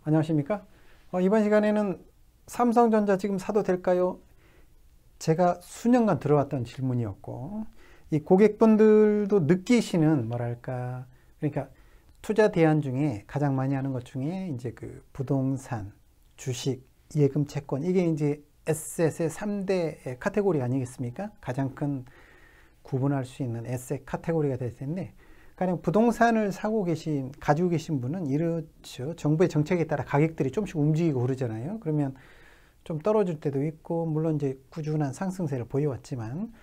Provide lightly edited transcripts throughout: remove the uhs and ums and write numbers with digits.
안녕하십니까? 이번 시간에는 삼성전자 지금 사도 될까요? 제가 수년간 들어왔던 질문이었고, 이 고객분들도 느끼시는 뭐랄까, 그러니까 투자 대안 중에 가장 많이 하는 것 중에 이제 그 부동산, 주식, 예금, 채권, 이게 이제 에셋의 3대 카테고리 아니겠습니까? 가장 큰 구분할 수 있는 에셋 카테고리가 될 텐데, 가령 부동산을 가지고 계신 분은 이렇죠. 정부의 정책에 따라 가격들이 조금씩 움직이고 그러잖아요. 그러면 좀 떨어질 때도 있고, 물론 이제 꾸준한 상승세를 보여왔지만,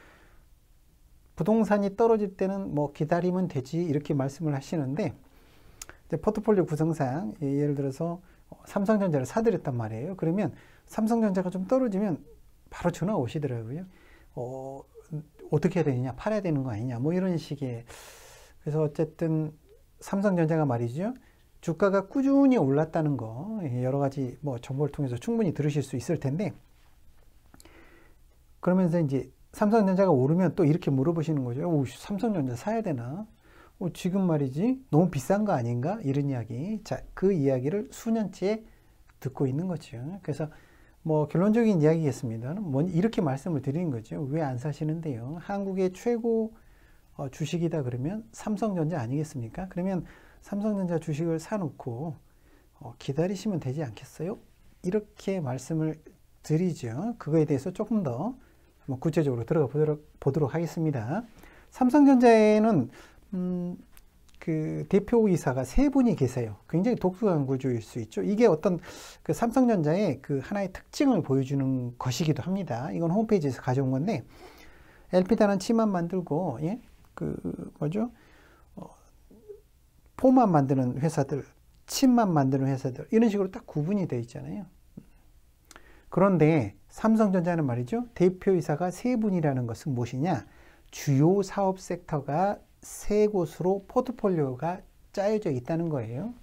부동산이 떨어질 때는 뭐 기다리면 되지, 이렇게 말씀을 하시는데, 이제 포트폴리오 구성상, 예를 들어서 삼성전자를 사드렸단 말이에요. 그러면 삼성전자가 좀 떨어지면 바로 전화 오시더라고요. 어떻게 해야 되느냐, 팔아야 되는 거 아니냐, 뭐 이런 식의. 그래서 어쨌든 삼성전자가 말이죠. 주가가 꾸준히 올랐다는 거 여러 가지 뭐 정보를 통해서 충분히 들으실 수 있을 텐데, 그러면서 이제 삼성전자가 오르면 또 이렇게 물어보시는 거죠. 삼성전자 사야 되나? 지금 말이지 너무 비싼 거 아닌가? 이런 이야기. 자, 그 이야기를 수년째 듣고 있는 거죠. 그래서 뭐 결론적인 이야기겠습니다. 이렇게 말씀을 드리는 거죠. 왜 안 사시는데요? 한국의 최고 주식이다 그러면 삼성전자 아니겠습니까? 그러면 삼성전자 주식을 사놓고 기다리시면 되지 않겠어요? 이렇게 말씀을 드리죠. 그거에 대해서 조금 더 구체적으로 들어가 보도록 하겠습니다. 삼성전자에는 그 대표이사가 세 분이 계세요. 굉장히 독특한 구조일 수 있죠. 이게 어떤 그 삼성전자의 그 하나의 특징을 보여주는 것이기도 합니다. 이건 홈페이지에서 가져온 건데, LP단은 칩만 만들고, 예? 폼만 만드는 회사들, 칩만 만드는 회사들, 이런 식으로 딱 구분이 되어 있잖아요. 그런데 삼성전자는 말이죠. 대표이사가 세 분이라는 것은 무엇이냐? 주요 사업 섹터가 세 곳으로 포트폴리오가 짜여져 있다는 거예요.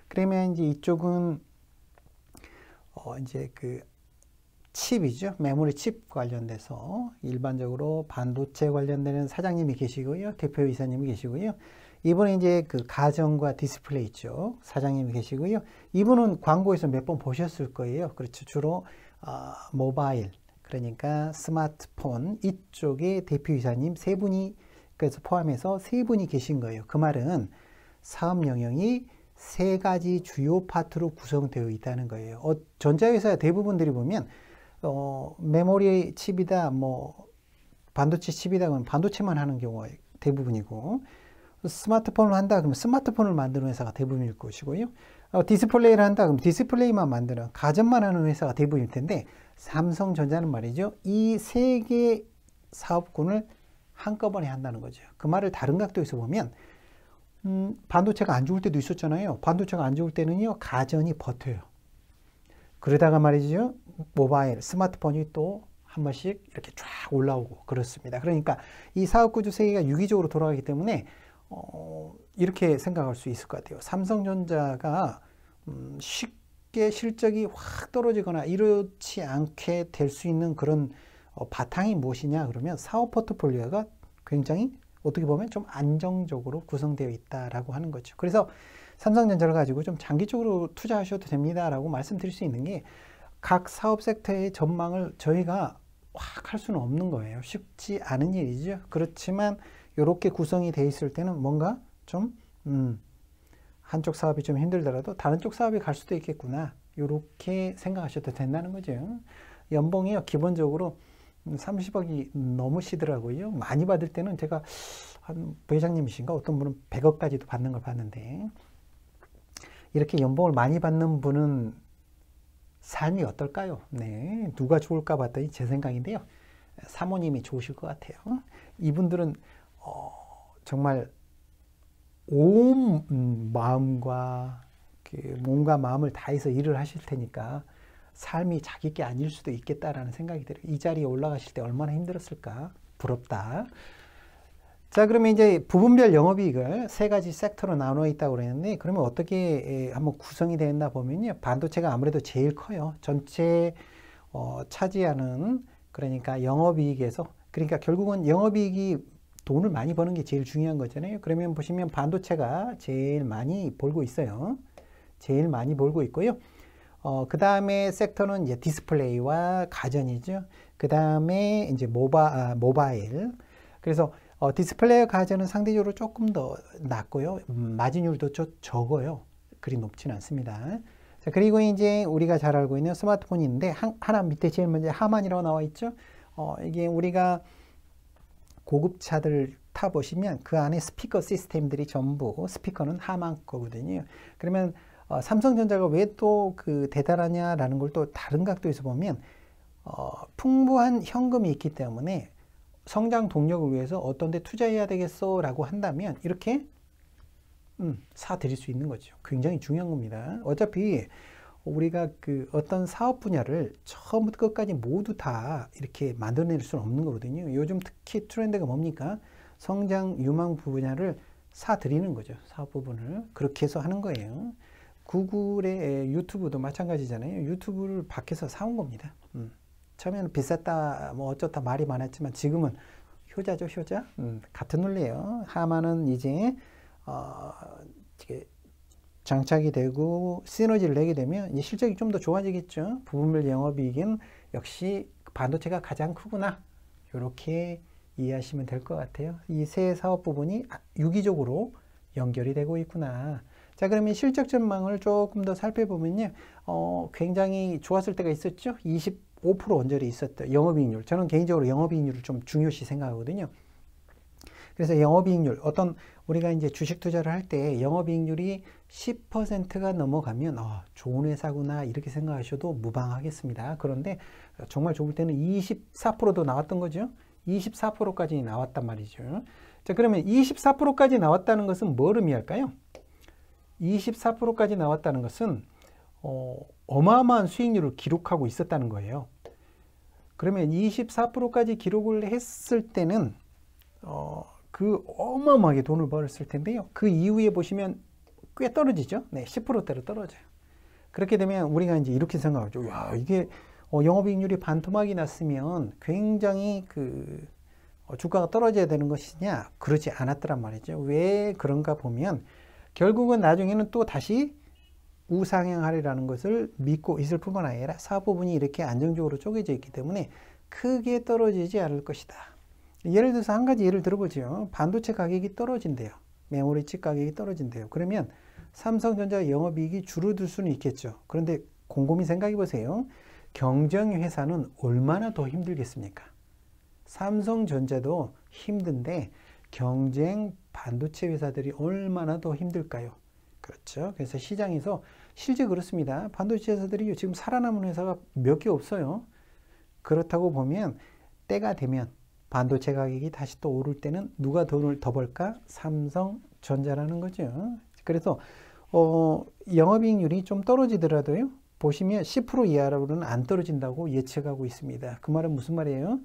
그러면 이제 이쪽은 이제 그 칩이죠. 메모리 칩 관련돼서 일반적으로 반도체 관련되는 사장님이 계시고요. 대표이사님이 계시고요. 이분은 이제 그 가전과 디스플레이 쪽 사장님이 계시고요. 이분은 광고에서 몇 번 보셨을 거예요. 그렇죠. 주로 모바일, 그러니까 스마트폰 이쪽에 대표이사님 세 분이, 그래서 포함해서 세 분이 계신 거예요. 그 말은 사업 영역이 세 가지 주요 파트로 구성되어 있다는 거예요. 전자회사 대부분들이 보면 메모리 칩이다, 뭐 반도체 칩이다 그러면 반도체만 하는 경우가 대부분이고, 스마트폰을 한다 그러면 스마트폰을 만드는 회사가 대부분일 것이고요. 디스플레이를 한다 그러면 디스플레이만 만드는 가전만 하는 회사가 대부분일 텐데, 삼성전자는 말이죠. 이 세 개의 사업군을 한꺼번에 한다는 거죠. 그 말을 다른 각도에서 보면 반도체가 안 좋을 때도 있었잖아요. 반도체가 안 좋을 때는요, 가전이 버텨요. 그러다가 말이죠, 모바일, 스마트폰이 또 한 번씩 이렇게 쫙 올라오고 그렇습니다. 그러니까 이 사업 구조 세계가 유기적으로 돌아가기 때문에 이렇게 생각할 수 있을 것 같아요. 삼성전자가 쉽게 실적이 확 떨어지거나 이렇지 않게 될 수 있는 그런 바탕이 무엇이냐 그러면 사업 포트폴리오가 굉장히 어떻게 보면 좀 안정적으로 구성되어 있다라고 하는 거죠. 그래서 삼성전자를 가지고 좀 장기적으로 투자하셔도 됩니다라고 말씀드릴 수 있는 게, 각 사업 섹터의 전망을 저희가 확 할 수는 없는 거예요. 쉽지 않은 일이죠. 그렇지만 이렇게 구성이 되어 있을 때는 뭔가 좀 한쪽 사업이 좀 힘들더라도 다른 쪽 사업이 갈 수도 있겠구나, 이렇게 생각하셔도 된다는 거죠. 연봉이요, 기본적으로 30억이 넘으시더라고요. 많이 받을 때는 제가 한 부회장님이신가 어떤 분은 100억까지도 받는 걸 봤는데, 이렇게 연봉을 많이 받는 분은 삶이 어떨까요? 네, 누가 좋을까 봤더니 제 생각인데요, 사모님이 좋으실 것 같아요. 이분들은 정말 온 마음과 몸과 마음을 다해서 일을 하실 테니까 삶이 자기 게 아닐 수도 있겠다라는 생각이 들어요. 이 자리에 올라가실 때 얼마나 힘들었을까? 부럽다. 자, 그러면 이제 부분별 영업이익을 세 가지 섹터로 나눠 있다고 그랬는데, 그러면 어떻게 한번 구성이 되었나 보면요, 반도체가 아무래도 제일 커요. 전체 차지하는, 그러니까 영업이익에서, 그러니까 결국은 영업이익이 돈을 많이 버는 게 제일 중요한 거잖아요. 그러면 보시면 반도체가 제일 많이 벌고 있어요. 제일 많이 벌고 있고요. 그 다음에 섹터는 이제 디스플레이와 가전이죠. 그 다음에 이제 모바일. 그래서 디스플레이와 가전은 상대적으로 조금 더 낮고요. 마진율도 좀 적어요. 그리 높지는 않습니다. 자, 그리고 이제 우리가 잘 알고 있는 스마트폰이 있는데 하나 밑에 제일 먼저 하만이라고 나와 있죠. 이게 우리가 고급차들 타보시면 그 안에 스피커 시스템들이 전부 스피커는 하만 거거든요. 그러면 삼성전자가 왜 또 그 대단하냐라는 걸 또 다른 각도에서 보면 풍부한 현금이 있기 때문에 성장 동력을 위해서 어떤 데 투자해야 되겠어 라고 한다면 이렇게 사드릴 수 있는 거죠. 굉장히 중요한 겁니다. 어차피 우리가 그 어떤 사업 분야를 처음부터 끝까지 모두 다 이렇게 만들어낼 수는 없는 거거든요. 요즘 특히 트렌드가 뭡니까? 성장 유망 분야를 사드리는 거죠. 사업 부분을. 그렇게 해서 하는 거예요. 구글의 유튜브도 마찬가지잖아요. 유튜브를 밖에서 사온 겁니다. 처음에는 비쌌다, 뭐 어쩌다 말이 많았지만 지금은 효자죠, 효자. 같은 논리예요. 하만은 이제 장착이 되고 시너지를 내게 되면 이제 실적이 좀 더 좋아지겠죠. 부분별 영업이익은 역시 반도체가 가장 크구나. 이렇게 이해하시면 될 것 같아요. 이 세 사업 부분이 유기적으로 연결이 되고 있구나. 자, 그러면 실적 전망을 조금 더 살펴보면요. 굉장히 좋았을 때가 있었죠. 25% 언저리 있었던 영업이익률. 저는 개인적으로 영업이익률을 좀 중요시 생각하거든요. 그래서 영업이익률, 우리가 이제 주식 투자를 할 때 영업이익률이 10%가 넘어가면 좋은 회사구나 이렇게 생각하셔도 무방하겠습니다. 그런데 정말 좋을 때는 24%도 나왔던 거죠. 24%까지 나왔단 말이죠. 자, 그러면 24%까지 나왔다는 것은 뭘 의미할까요? 24%까지 나왔다는 것은 어마어마한 수익률을 기록하고 있었다는 거예요. 그러면 24%까지 기록을 했을 때는 그 어마어마하게 돈을 벌었을 텐데요. 그 이후에 보시면 꽤 떨어지죠. 네, 10%대로 떨어져요. 그렇게 되면 우리가 이제 이렇게 생각하죠. 야, 이게 영업이익률이 반토막이 났으면 굉장히 주가가 떨어져야 되는 것이냐? 그렇지 않았더란 말이죠. 왜 그런가 보면 결국은 나중에는 또 다시 우상향하리라는 것을 믿고 있을 뿐만 아니라 사업 부분이 이렇게 안정적으로 쪼개져 있기 때문에 크게 떨어지지 않을 것이다. 예를 들어서 한 가지 예를 들어보죠. 반도체 가격이 떨어진대요. 메모리 칩 가격이 떨어진대요. 그러면 삼성전자 영업이익이 줄어들 수는 있겠죠. 그런데 곰곰이 생각해 보세요. 경쟁 회사는 얼마나 더 힘들겠습니까? 삼성전자도 힘든데 경쟁 반도체 회사들이 얼마나 더 힘들까요? 그렇죠. 그래서 시장에서 실제 그렇습니다. 반도체 회사들이 지금 살아남은 회사가 몇 개 없어요. 그렇다고 보면 때가 되면 반도체 가격이 다시 또 오를 때는 누가 돈을 더 벌까? 삼성전자라는 거죠. 그래서 영업이익률이 좀 떨어지더라도요. 보시면 10% 이하로는 안 떨어진다고 예측하고 있습니다. 그 말은 무슨 말이에요?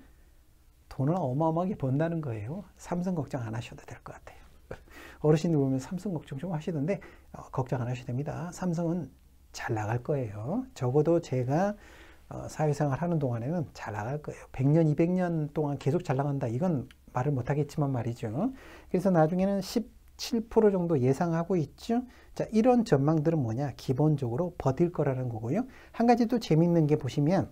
돈을 어마어마하게 번다는 거예요. 삼성 걱정 안 하셔도 될 것 같아요. 어르신들 보면 삼성 걱정 좀 하시던데 걱정 안 하셔도 됩니다. 삼성은 잘 나갈 거예요. 적어도 제가 사회생활 하는 동안에는 잘 나갈 거예요. 100년, 200년 동안 계속 잘 나간다. 이건 말을 못하겠지만 말이죠. 그래서 나중에는 17% 정도 예상하고 있죠. 자, 이런 전망들은 뭐냐? 기본적으로 버틸 거라는 거고요. 한 가지 또 재밌는 게 보시면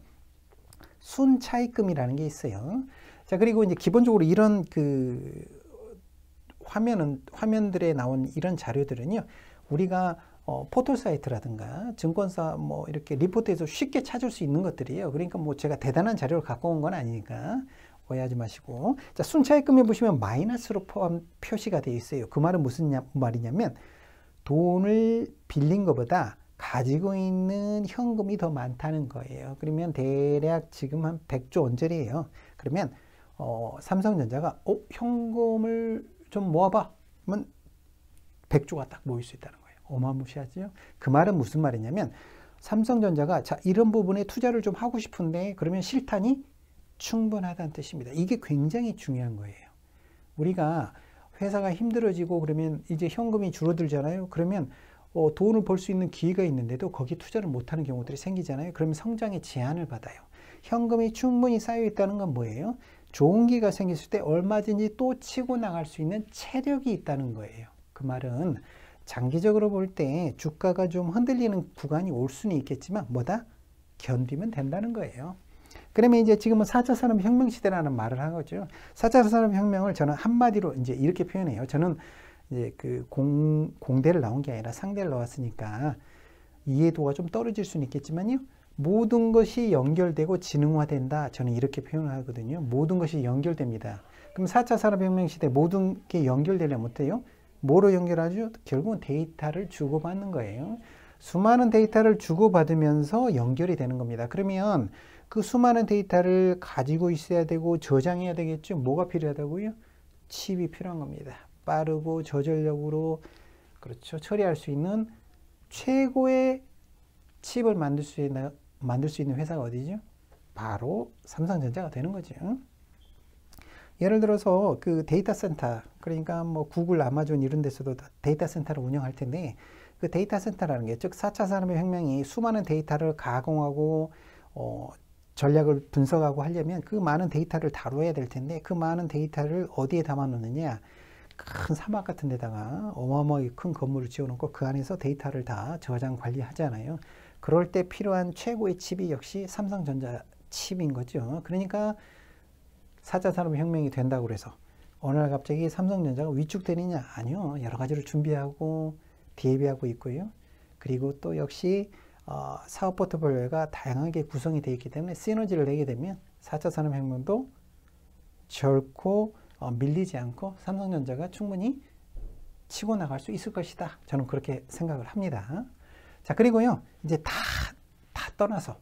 순차익금이라는 게 있어요. 자, 그리고 이제 기본적으로 이런 화면들에 나온 이런 자료들은요, 우리가 포털 사이트라든가 증권사 뭐 이렇게 리포트에서 쉽게 찾을 수 있는 것들이에요. 그러니까 뭐 제가 대단한 자료를 갖고 온 건 아니니까 오해하지 마시고. 자, 순차익금에 보시면 마이너스로 표시가 되어 있어요. 그 말은 무슨 말이냐면 돈을 빌린 것보다 가지고 있는 현금이 더 많다는 거예요. 그러면 대략 지금 한 100조 원짜리예요. 그러면 삼성전자가 현금을 좀 모아봐. 그러면 100조가 딱 모일 수 있다는 거예요. 어마무시하죠. 그 말은 무슨 말이냐면 삼성전자가 자, 이런 부분에 투자를 좀 하고 싶은데 그러면 실탄이 충분하다는 뜻입니다. 이게 굉장히 중요한 거예요. 우리가 회사가 힘들어지고 그러면 이제 현금이 줄어들잖아요. 그러면 돈을 벌 수 있는 기회가 있는데도 거기에 투자를 못하는 경우들이 생기잖아요. 그러면 성장에 제한을 받아요. 현금이 충분히 쌓여 있다는 건 뭐예요? 좋은 기회가 생겼을 때 얼마든지 또 치고 나갈 수 있는 체력이 있다는 거예요. 그 말은 장기적으로 볼 때 주가가 좀 흔들리는 구간이 올 수는 있겠지만 뭐다? 견디면 된다는 거예요. 그러면 이제 지금은 4차 산업혁명 시대라는 말을 한 거죠. 4차 산업혁명을 저는 한마디로 이제 이렇게 표현해요. 저는 이제 그 공대를 나온 게 아니라 상대를 나왔으니까 이해도가 좀 떨어질 수는 있겠지만요. 모든 것이 연결되고 지능화된다. 저는 이렇게 표현을 하거든요. 모든 것이 연결됩니다. 그럼 4차 산업혁명 시대 모든 게 연결되려면 어때요? 뭐로 연결하죠? 결국은 데이터를 주고받는 거예요. 수많은 데이터를 주고받으면서 연결이 되는 겁니다. 그러면 그 수많은 데이터를 가지고 있어야 되고 저장해야 되겠죠. 뭐가 필요하다고요? 칩이 필요한 겁니다. 빠르고 저전력으로 그렇죠. 처리할 수 있는 최고의 칩을 만들 수 있는 회사가 어디죠? 바로 삼성전자가 되는 거죠. 예를 들어서 그 데이터 센터, 그러니까 뭐 구글, 아마존 이런 데서도 데이터 센터를 운영할 텐데 그 데이터 센터라는 게 즉 4차 산업혁명이 수많은 데이터를 가공하고 전략을 분석하고 하려면 그 많은 데이터를 다뤄야 될 텐데 그 많은 데이터를 어디에 담아 놓느냐? 큰 사막 같은 데다가 어마어마하게 큰 건물을 지어놓고 그 안에서 데이터를 다 저장 관리하잖아요. 그럴 때 필요한 최고의 칩이 역시 삼성전자 칩인 거죠. 그러니까 4차 산업혁명이 된다고 그래서 어느 날 갑자기 삼성전자가 위축되느냐? 아니요. 여러 가지를 준비하고 대비하고 있고요. 그리고 또 역시 사업 포트폴리오가 다양하게 구성이 되어 있기 때문에 시너지를 내게 되면 4차 산업혁명도 결코 밀리지 않고 삼성전자가 충분히 치고 나갈 수 있을 것이다. 저는 그렇게 생각을 합니다. 자, 그리고요. 이제 다 떠나서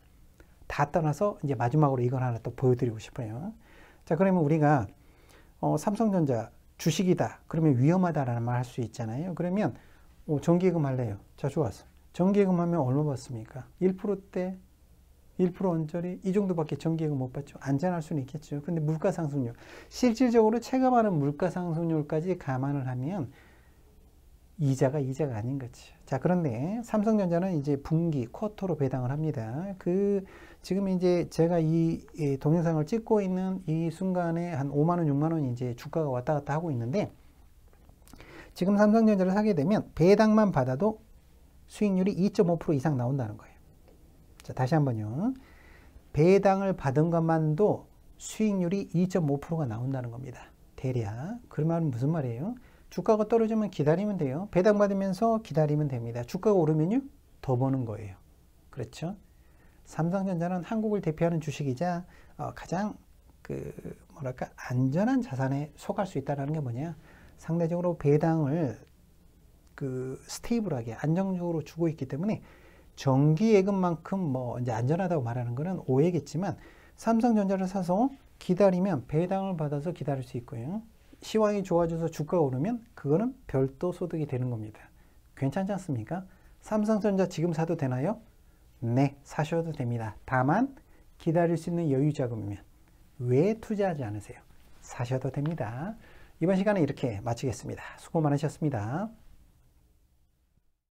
이제 마지막으로 이걸 하나 또 보여드리고 싶어요. 자, 그러면 우리가 삼성전자 주식이다. 그러면 위험하다라는 말 할 수 있잖아요. 그러면 정기예금 할래요. 자, 좋았어. 정기예금 하면 얼마 받습니까? 1%대, 1% 언저리 이 정도밖에 정기예금 못 받죠. 안전할 수는 있겠죠. 근데 물가 상승률, 실질적으로 체감하는 물가 상승률까지 감안을 하면 이자가 아닌 거지. 자, 그런데 삼성전자는 이제 분기, 쿼터로 배당을 합니다. 지금 이제 제가 이 동영상을 찍고 있는 이 순간에 한 5만 원, 6만 원 이제 주가가 왔다 갔다 하고 있는데 지금 삼성전자를 사게 되면 배당만 받아도 수익률이 2.5% 이상 나온다는 거예요. 자, 다시 한번요. 배당을 받은 것만도 수익률이 2.5%가 나온다는 겁니다. 대략. 그 말은 무슨 말이에요? 주가가 떨어지면 기다리면 돼요. 배당 받으면서 기다리면 됩니다. 주가가 오르면요? 더 버는 거예요. 그렇죠? 삼성전자는 한국을 대표하는 주식이자 가장 안전한 자산에 속할 수 있다는 게 뭐냐? 상대적으로 배당을 스테이블하게 안정적으로 주고 있기 때문에 정기예금만큼 이제 안전하다고 말하는 것은 오해겠지만 삼성전자를 사서 기다리면 배당을 받아서 기다릴 수 있고요. 시황이 좋아져서 주가가 오르면 그거는 별도 소득이 되는 겁니다. 괜찮지 않습니까? 삼성전자 지금 사도 되나요? 네, 사셔도 됩니다. 다만 기다릴 수 있는 여유 자금이면 왜 투자하지 않으세요? 사셔도 됩니다. 이번 시간은 이렇게 마치겠습니다. 수고 많으셨습니다.